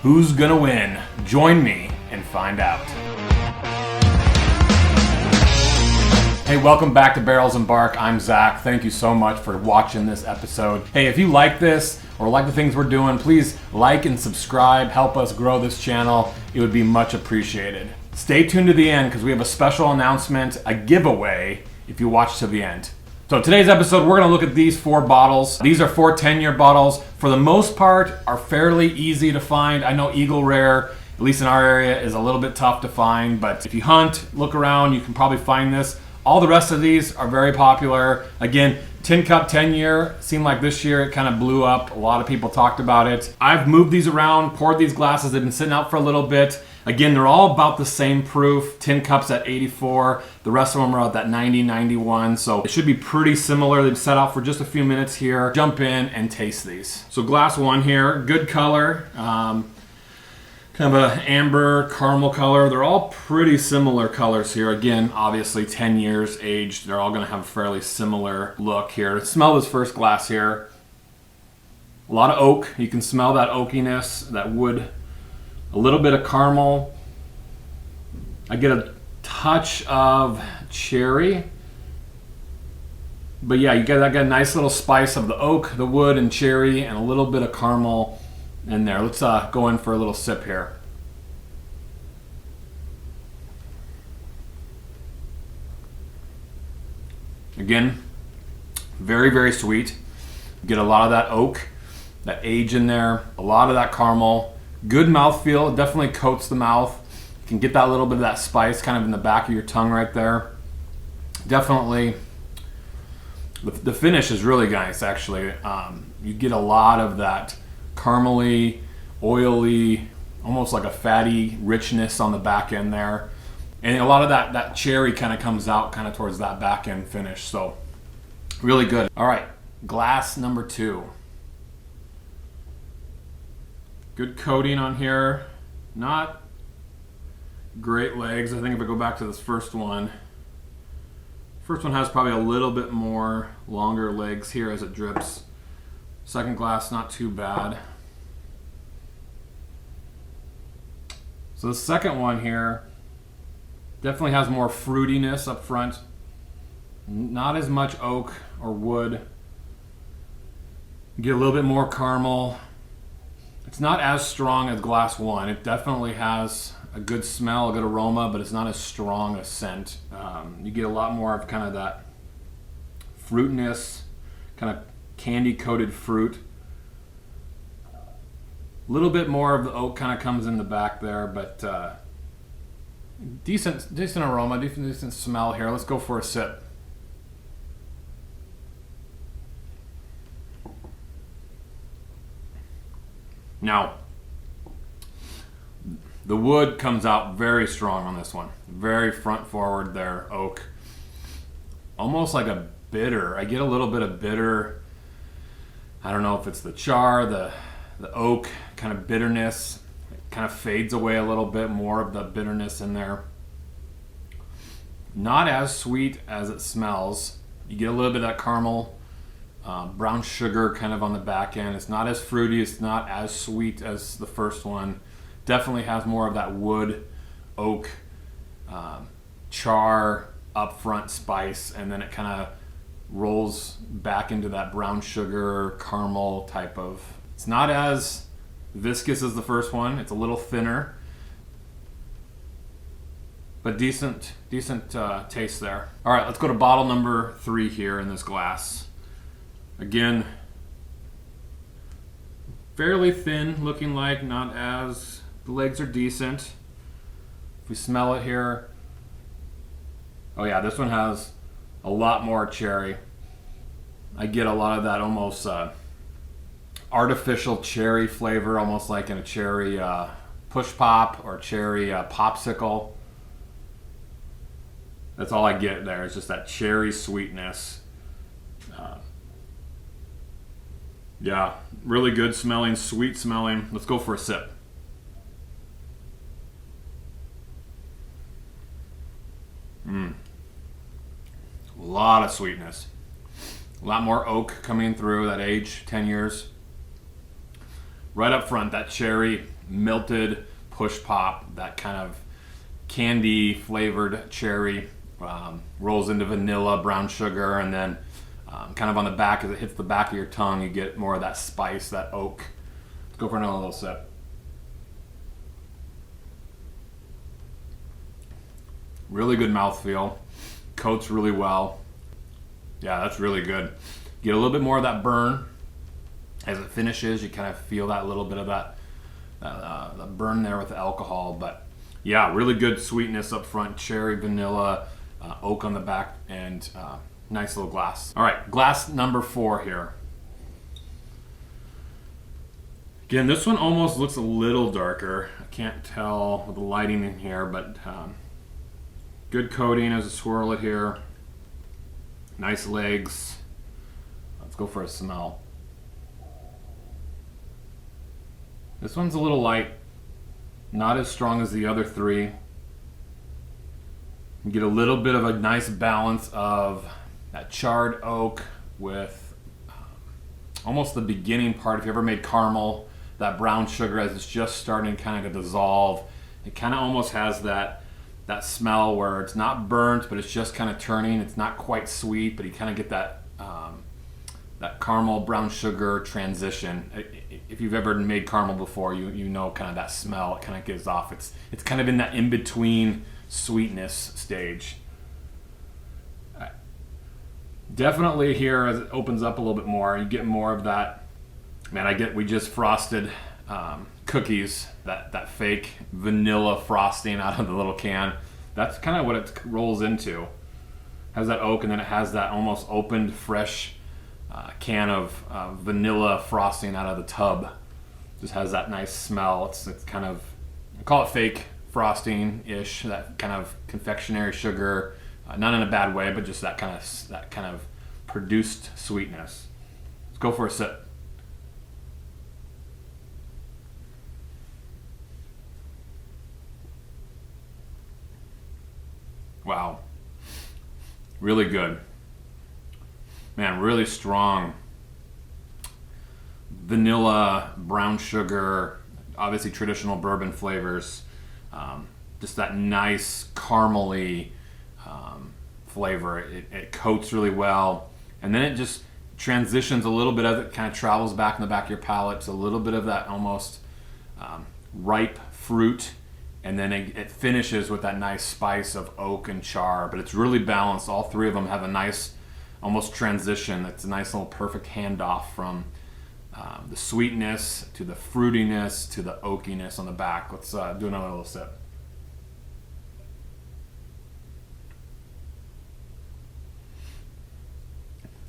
Who's gonna win? Join me and find out. Hey, welcome back to Barrels and Bark. I'm Zach. Thank you so much for watching this episode. Hey, if you like this or like the things we're doing, please like and subscribe. Help us grow this channel. It would be much appreciated. Stay tuned to the end because we have a special announcement, a giveaway, if you watch to the end. So today's episode, we're going to look at these 4 bottles. These are 4 10-year bottles. For the most part, are fairly easy to find. I know Eagle Rare, at least in our area, is a little bit tough to find. But if you hunt, look around, you can probably find this. All the rest of these are very popular. Again, Tin Cup 10-year, seemed like this year it kind of blew up. A lot of people talked about it. I've moved these around, poured these glasses. They've been sitting out for a little bit. Again, they're all about the same proof. Tin Cup's at 84. The rest of them are at that 90, 91. So it should be pretty similar. They've set out for just a few minutes here. Jump in and taste these. So glass 1 here, good color. Kind of an amber caramel color. They're all pretty similar colors here. Again, obviously 10 years aged. They're all going to have a fairly similar look here. Smell this first glass here. A lot of oak. You can smell that oakiness, that wood. A little bit of caramel. I get a touch of cherry. But yeah, you get a nice little spice of the oak, the wood, and cherry, and a little bit of caramel in there. Let's go in for a little sip here. Again, very, very sweet. Get a lot of that oak, that age in there, a lot of that caramel. Good mouthfeel, it definitely coats the mouth. You can get that little bit of that spice kind of in the back of your tongue right there. Definitely, the finish is really nice actually. You get a lot of that caramely, oily, almost like a fatty richness on the back end there. And a lot of that cherry kind of comes out kind of towards that back end finish. So really good. All right, glass number 2. Good coating on here. Not great legs. I think if I go back to this first one has probably a little bit more longer legs here as it drips. Second glass, not too bad. So the second one here definitely has more fruitiness up front. Not as much oak or wood. You get a little bit more caramel. It's not as strong as glass 1. It definitely has a good smell, a good aroma, but it's not as strong a scent. You get a lot more of kind of that fruitness, kind of candy-coated fruit. A little bit more of the oak kind of comes in the back there, but decent aroma, decent smell here. Let's go for a sip. Now, the wood comes out very strong on this one. Very front forward there, oak. Almost like a bitter. I get a little bit of bitter. I don't know if it's the char, the oak kind of bitterness. It kind of fades away a little bit, more of the bitterness in there. Not as sweet as it smells. You get a little bit of that caramel, brown sugar kind of on the back end. It's not as fruity, it's not as sweet as the first one. Definitely has more of that wood, oak, char, upfront spice, and then it kind of rolls back into that brown sugar, caramel type of. It's not as viscous as the first one. It's a little thinner, but decent taste there. All right, let's go to bottle number 3 here in this glass. Again, fairly thin looking, like not as. The legs are decent. If we smell it here, oh yeah, this one has a lot more cherry. I get a lot of that almost artificial cherry flavor, almost like in a cherry push pop or cherry popsicle. That's all I get there. It's just that cherry sweetness. Yeah, really good smelling, sweet smelling. Let's go for a sip. A lot of sweetness. A lot more oak coming through, that age, 10 years. Right up front, that cherry melted push pop, that kind of candy flavored cherry, rolls into vanilla, brown sugar, and then kind of on the back, as it hits the back of your tongue, you get more of that spice, that oak. Let's go for another little sip. Really good mouthfeel. Coats really well. Yeah, that's really good. Get a little bit more of that burn as it finishes. You kind of feel that little bit of that burn there with the alcohol. But yeah, really good sweetness up front. Cherry, vanilla, oak on the back, and nice little glass. All right, glass number 4 here. Again, this one almost looks a little darker. I can't tell with the lighting in here, but good coating as I swirl it here. Nice legs. Let's go for a smell. This one's a little light, not as strong as the other 3. You get a little bit of a nice balance of that charred oak with almost the beginning part. If you ever made caramel, that brown sugar as it's just starting kind of to dissolve, it kind of almost has that smell where it's not burnt, but it's just kind of turning. It's not quite sweet, but you kind of get that caramel brown sugar transition. If you've ever made caramel before, you know kind of that smell it kind of gives off. It's kind of in that in between sweetness stage. Definitely here as it opens up a little bit more, you get more of that. Man, we just frosted cookies, that fake vanilla frosting out of the little can. That's kind of what it rolls into. Has that oak, and then it has that almost opened fresh can of vanilla frosting out of the tub. Just has that nice smell. It's kind of, I call it fake frosting-ish, that kind of confectionery sugar, not in a bad way, but just that kind of produced sweetness. Let's go for a sip. Wow. Really good. Man, really strong. Vanilla, brown sugar, obviously traditional bourbon flavors. Just that nice caramely flavor. It coats really well. And then it just transitions a little bit as it kind of travels back in the back of your palate to a little bit of that almost ripe fruit. And then it finishes with that nice spice of oak and char, but it's really balanced. All 3 of them have a nice, almost transition. It's a nice little perfect handoff from the sweetness to the fruitiness to the oakiness on the back. Let's do another little sip.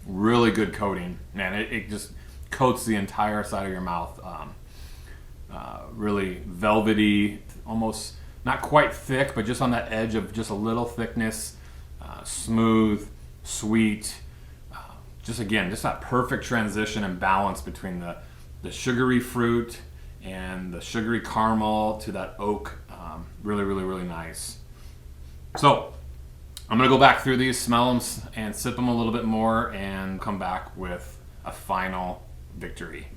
Really good coating. Man, it just coats the entire side of your mouth. Really velvety, almost not quite thick, but just on that edge of just a little thickness, smooth, sweet. Just that perfect transition and balance between the sugary fruit and the sugary caramel to that oak. Really, really, really nice. So I'm gonna go back through these, smell them, and sip them a little bit more, and come back with a final victory.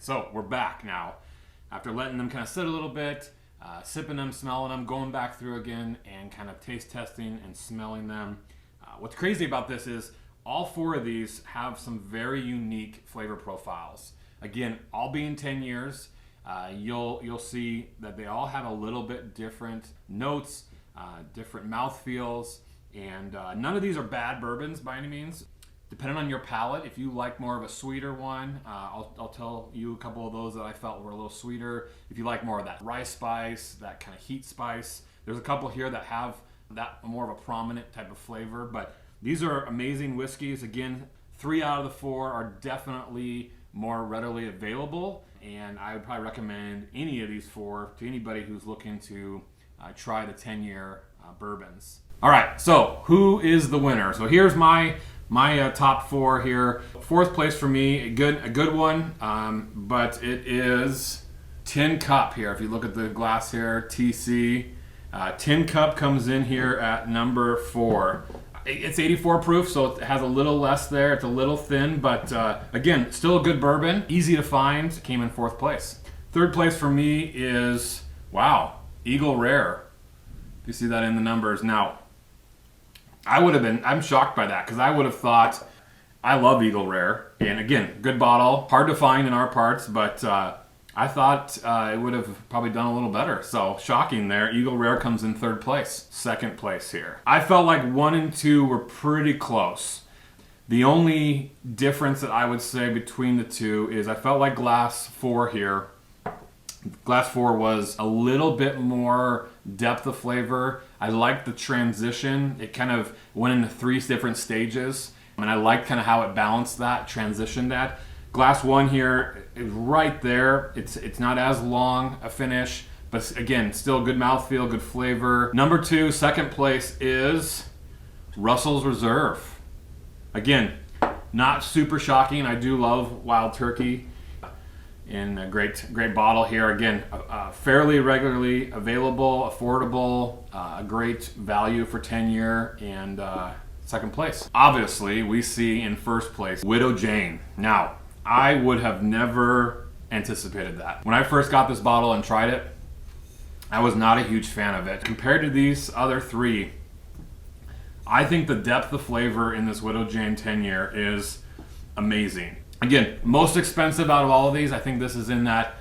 So we're back now. After letting them kind of sit a little bit, sipping them, smelling them, going back through again and kind of taste testing and smelling them. What's crazy about this is all 4 of these have some very unique flavor profiles. Again, all being 10 years, you'll see that they all have a little bit different notes, different mouthfeels, and none of these are bad bourbons by any means. Depending on your palate, if you like more of a sweeter one, I'll tell you a couple of those that I felt were a little sweeter. If you like more of that rye spice, that kind of heat spice, there's a couple here that have that more of a prominent type of flavor. But these are amazing whiskeys. Again, 3 out of the 4 are definitely more readily available, and I would probably recommend any of these 4 to anybody who's looking to try the 10-year bourbons. All right, so who is the winner? So here's my top 4 here. 4th place for me, a good one, but it is Tin Cup here. If you look at the glass here, TC. Tin Cup comes in here at number 4. It's 84 proof, so it has a little less there. It's a little thin, but again, still a good bourbon. Easy to find. It came in 4th place. 3rd place for me is, wow, Eagle Rare. You see that in the numbers. Now, I'm shocked by that, because I would have thought, I love Eagle Rare, and again, good bottle, hard to find in our parts, but I thought it would have probably done a little better. So shocking there. Eagle Rare comes in 3rd place. 2nd place here. I felt like 1 and 2 were pretty close. The only difference that I would say between the two is I felt like Glass 4 here. Glass 4 was a little bit more depth of flavor. I liked the transition. It kind of went into 3 different stages, and I liked kind of how it balanced that, transitioned that. Glass 1 here is right there. It's not as long a finish, but again, still good mouthfeel, good flavor. Number 2, 2nd place is Russell's Reserve. Again, not super shocking. I do love Wild Turkey. In a great bottle here. Again, fairly regularly available, affordable, a great value for 10-year, and 2nd place. Obviously, we see in 1st place Widow Jane. Now, I would have never anticipated that. When I first got this bottle and tried it, I was not a huge fan of it. Compared to these other 3, I think the depth of flavor in this Widow Jane 10-year is amazing. Again, most expensive out of all of these. I think this is in that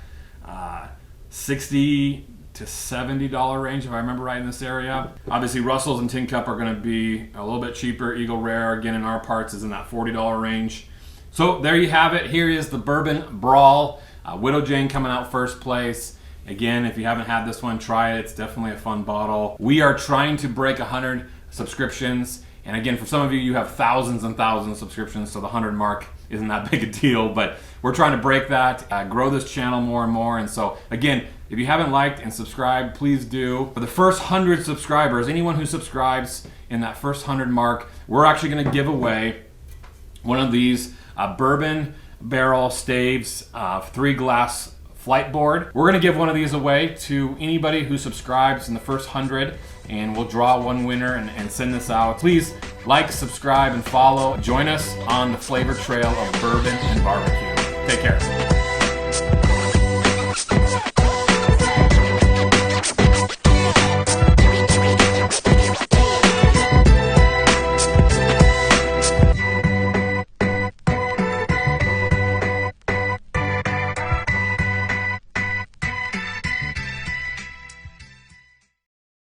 $60 to $70 range, if I remember right, in this area. Obviously, Russell's and Tin Cup are going to be a little bit cheaper. Eagle Rare, again, in our parts, is in that $40 range. So there you have it. Here is the Bourbon Brawl. Widow Jane coming out 1st place. Again, if you haven't had this one, try it. It's definitely a fun bottle. We are trying to break 100 subscriptions. And again, for some of you, you have thousands and thousands of subscriptions, so the 100 mark isn't that big a deal, but we're trying to break that, grow this channel more and more. And so again, if you haven't liked and subscribed, please do. For the first 100 subscribers, anyone who subscribes in that first 100 mark, we're actually going to give away one of these Bourbon Barrel Staves 3-glass flight board. We're going to give one of these away to anybody who subscribes in the first 100, and we'll draw one winner and send this out. Please like, subscribe, and follow. Join us on the flavor trail of bourbon and barbecue. Take care.